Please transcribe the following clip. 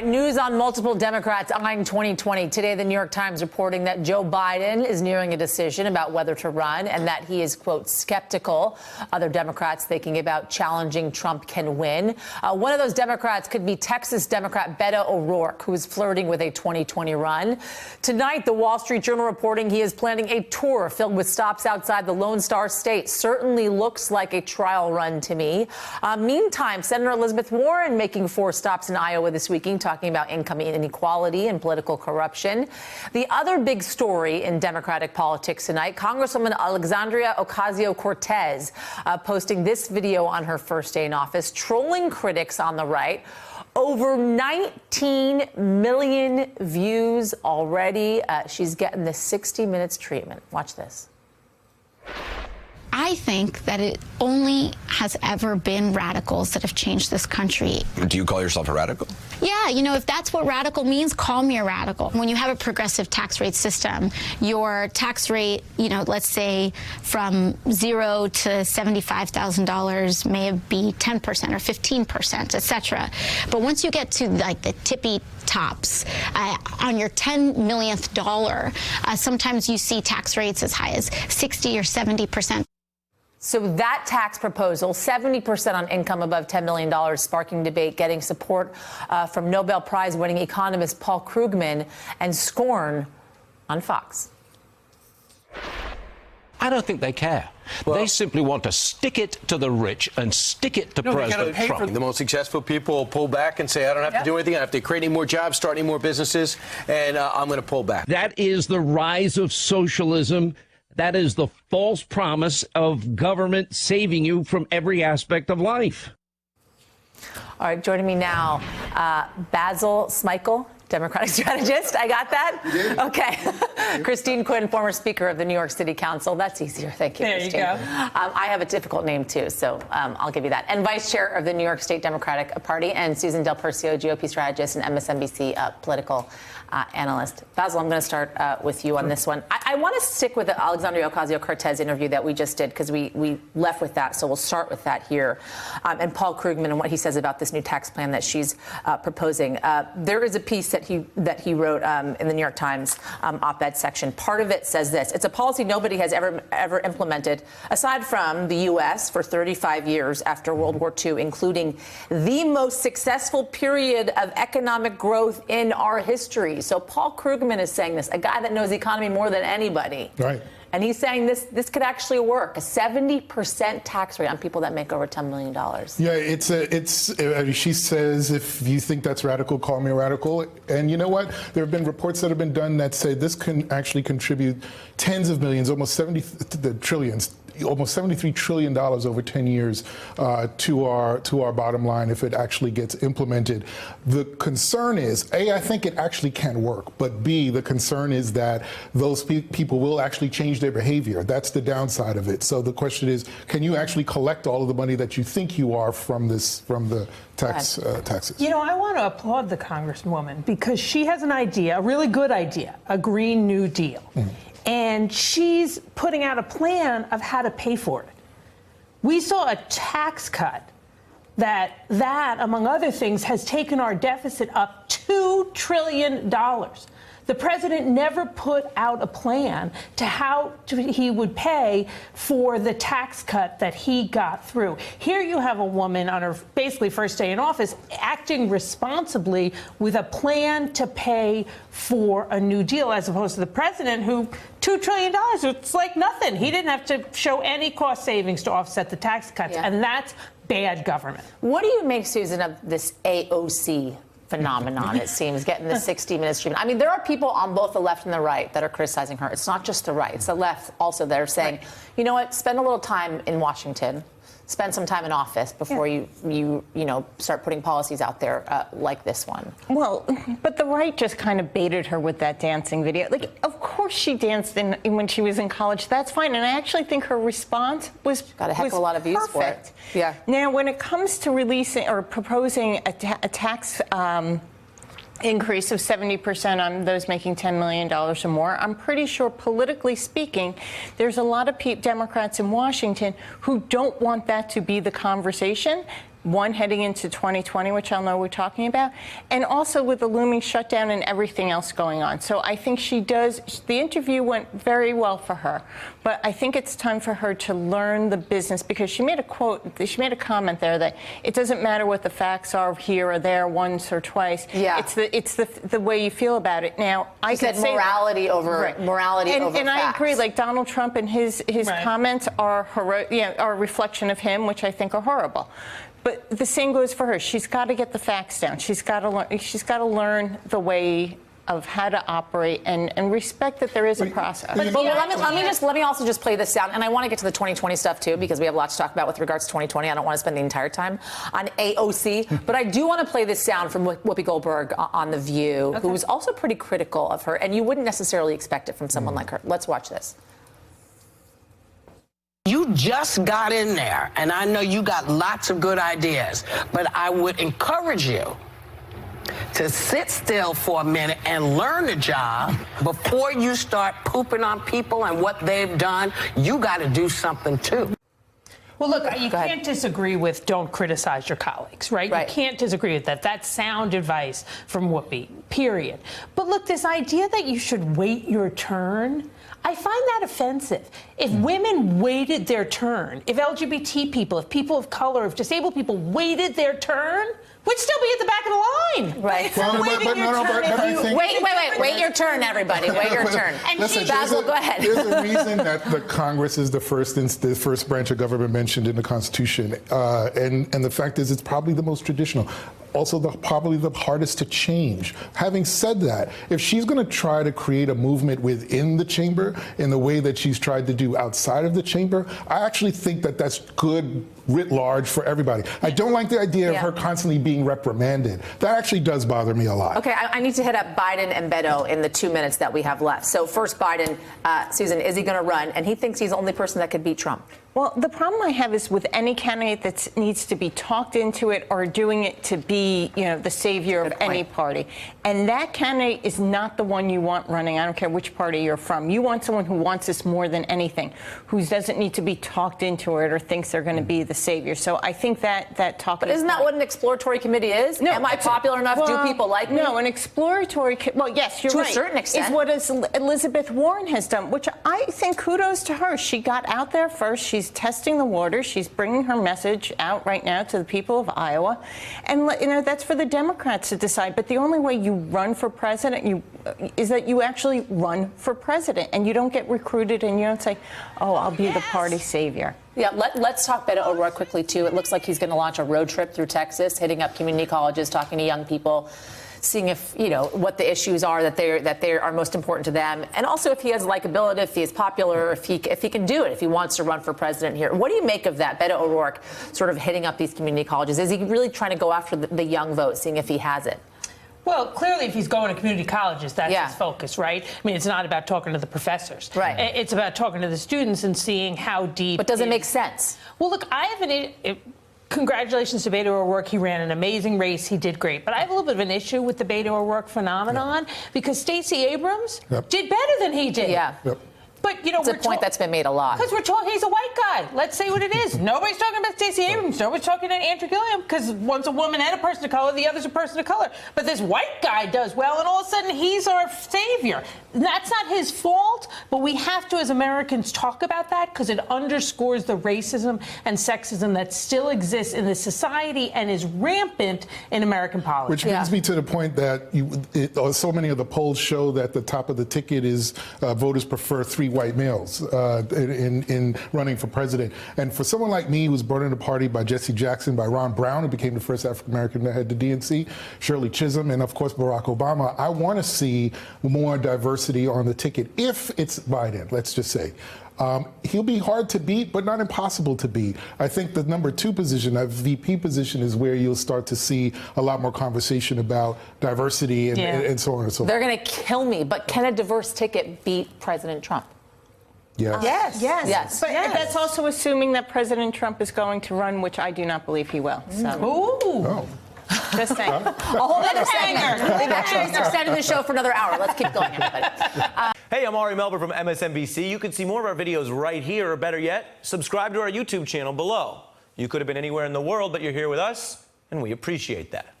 right, news on multiple Democrats eyeing 2020. Today, the New York Times reporting that Joe Biden is nearing a decision about whether to run and that he is, quote, skeptical. Other Democrats thinking about challenging Trump can win. One of those Democrats could be Texas Democrat Beto O'Rourke, who is flirting with a 2020 run. Tonight, the Wall Street Journal reporting he is planning a tour filled with stops outside the Lone Star State. Certainly looks like a trial run to me. Meantime, Senator Elizabeth Warren making 4 stops in Iowa this weekend, talking about income inequality and political corruption. The other big story in Democratic politics tonight, Congresswoman Alexandria Ocasio-Cortez posting this video on her first day in office, trolling critics on the right. Over 19 million views already. She's getting the 60 Minutes treatment. Watch this. I think that it only has ever been radicals that have changed this country. Do you call yourself a radical? Yeah, you know, if that's what radical means, call me a radical. When you have a progressive tax rate system, your tax rate, you know, let's say from $0 to $75,000 may be 10% or 15%, et cetera. But once you get to like the tippy tops, on your $10 millionth dollar, sometimes you see tax rates as high as 60 or 70%. So that tax proposal, 70% on income above $10 million, sparking debate, getting support from Nobel Prize winning economist Paul Krugman, and scorn on Fox. I don't think they care. Well, they simply want to stick it to the rich and stick it to President Trump. The most successful people will pull back and say, I don't have to do anything. I have to create any more jobs, start any more businesses, and I'm going to pull back. That is the rise of socialism. That is the false promise of government saving you from every aspect of life. All right, joining me now, Basil Smikle, Democratic strategist. I got that? You did? Okay. Christine Quinn, former Speaker of the New York City Council. That's easier. Thank you, Christine. There you go. I have a difficult name, too, so I'll give you that. And Vice Chair of the New York State Democratic Party, and Susan Del Percio, GOP strategist and MSNBC political analyst. Basil, I'm going to start with you on this one. I want to stick with the Alexandria Ocasio-Cortez interview that we just did because we left with that, so we'll start with that here. And Paul Krugman and what he says about this new tax plan that she's proposing. There is a piece that he wrote in the New York Times op-ed section. Part of it says this: it's a policy nobody has ever implemented, aside from the U.S. for 35 years after World War II, including the most successful period of economic growth in our history. So Paul Krugman is saying this, a guy that knows the economy more than anybody. Right. And he's saying this could actually work, a 70% tax rate on people that make over $10 million. Yeah, she says, if you think that's radical, call me a radical. And you know what? There have been reports that have been done that say this can actually contribute tens of millions, almost $73 trillion over 10 years to our bottom line if it actually gets implemented. The concern is, A, I think it actually can work, but B, the concern is that those people will actually change their behavior. That's the downside of it. So the question is, can you actually collect all of the money that you think you are from the taxes? You know, I want to applaud the Congresswoman because she has an idea, a really good idea, a Green New Deal. Mm-hmm. And she's putting out a plan of how to pay for it. We saw a tax cut that, among other things, has taken our deficit up $2 trillion. The president never put out a plan to how he would pay for the tax cut that he got through. Here you have a woman on her basically first day in office acting responsibly with a plan to pay for a new deal, as opposed to the president who $2 trillion, it's like nothing. He didn't have to show any cost savings to offset the tax cuts, and that's bad government. What do you make, Susan, of this AOC phenomenon, it seems, getting the 60 Minutes treatment? I mean, there are people on both the left and the right that are criticizing her. It's not just the right. It's the left also that are saying, you know what, spend a little time in Washington, spend some time in office before you start putting policies out there like this one. Well, but the right just kind of baited her with that dancing video. Like, of course she danced when she was in college. That's fine. And I actually think her response was got a heck of a lot of views for it. Yeah. Now, when it comes to releasing or proposing a tax increase of 70% on those making $10 million or more, I'm pretty sure, politically speaking, there's a lot of Democrats in Washington who don't want that to be the conversation. one, heading into 2020, which I'll know we're talking about, and also with the looming shutdown and everything else going on. So I think the interview went very well for her, but I think it's time for her to learn the business, because she made a comment there that it doesn't matter what the facts are here or there once or twice. Yeah. It's the way you feel about it. Now, I said could say morality over right. morality and, over and facts. I agree. Like Donald Trump and his Right. comments are are a reflection of him, which I think are horrible. But the same goes for her. She's got to get the facts down. She's got to learn the way of how to operate and respect that there is a process. But let me also just play this down, and I want to get to the 2020 stuff too, because we have a lot to talk about with regards to 2020. I don't want to spend the entire time on AOC, but I do want to play this down from Whoopi Goldberg on The View, who was also pretty critical of her, and you wouldn't necessarily expect it from someone like her. Let's watch this. You just got in there, and I know you got lots of good ideas, but I would encourage you to sit still for a minute and learn the job before you start pooping on people and what they've done. You got to do something too. Well, look, you can't disagree with don't criticize your colleagues, right? You can't disagree with that. That's sound advice from Whoopi, period. But look, this idea that you should wait your turn, I find that offensive. If women waited their turn, if LGBT people, if people of color, if disabled people waited their turn, we'd still be at the back of the line. Right. It's not waiting your turn. Wait your turn, everybody. Wait your turn. And Listen, Basil, go ahead. There's a reason that the Congress is the first branch of government mentioned in the Constitution, and the fact is, it's probably the most traditional. Also, probably the hardest to change. Having said that, if she's going to try to create a movement within the chamber in the way that she's tried to do outside of the chamber, I actually think that that's good writ large for everybody. I don't like the idea of her constantly being reprimanded. That actually does bother me a lot. Okay, I need to hit up Biden and Beto in the 2 minutes that we have left. So first, Biden, Susan, is he going to run? And he thinks he's the only person that could beat Trump. Well, the problem I have is with any candidate that needs to be talked into it or doing it to be, the savior of any party. And that candidate is not the one you want running. I don't care which party you're from. You want someone who wants this more than anything, who doesn't need to be talked into it or thinks they're going to be the savior. So I think that talk. But isn't that what an exploratory committee is? No, am I popular enough? Do people like me? No, an exploratory. Well, yes, you're to right. a certain extent. Is what Elizabeth Warren has done, which I think kudos to her. She got out there first. She's testing the waters. She's bringing her message out right now to the people of Iowa, and that's for the Democrats to decide. But the only way you run for president is that you actually run for president, and you don't get recruited, and you don't say, "Oh, I'll be the party savior." Yeah, let's talk Beto O'Rourke quickly, too. It looks like he's going to launch a road trip through Texas, hitting up community colleges, talking to young people, seeing if, what the issues are that they are most important to them. And also if he has likability, if he is popular, if he can do it, if he wants to run for president here. What do you make of that, Beto O'Rourke sort of hitting up these community colleges? Is he really trying to go after the young vote, seeing if he has it? Well, clearly, if he's going to community colleges, that's his focus, right? I mean, it's not about talking to the professors. Right. It's about talking to the students and seeing how deep. But does it make sense? Well, look, I have congratulations to Beto O'Rourke. He ran an amazing race. He did great. But I have a little bit of an issue with the Beto O'Rourke phenomenon because Stacey Abrams did better than he did. Yeah. Yep. But, it's a point that's been made a lot. Because we're talking, he's a white guy. Let's say what it is. Nobody's talking about Stacey Abrams. Nobody's talking about Andrew Gillum because one's a woman and a person of color, the other's a person of color. But this white guy does well, and all of a sudden he's our savior. That's not his fault, but we have to, as Americans, talk about that because it underscores the racism and sexism that still exists in this society and is rampant in American politics. Which brings me to the point that so many of the polls show that the top of the ticket is voters prefer 3 white males in running for president. And for someone like me who's brought into the party by Jesse Jackson, by Ron Brown, who became the first African-American to head the DNC, Shirley Chisholm, and of course Barack Obama, I want to see more diversity on the ticket if it's Biden, let's just say. He'll be hard to beat, but not impossible to beat. I think the number 2 position, that VP position, is where you'll start to see a lot more conversation about diversity and so on and so forth. They're going to kill me, but can a diverse ticket beat President Trump? Yes. Yes. But that's also assuming that President Trump is going to run, which I do not believe he will. So. Ooh. Oh. Just saying. A whole other segment. We've actually extended the show for another hour. Let's keep going, everybody. Hey, I'm Ari Melber from MSNBC. You can see more of our videos right here, or better yet, subscribe to our YouTube channel below. You could have been anywhere in the world, but you're here with us, and we appreciate that.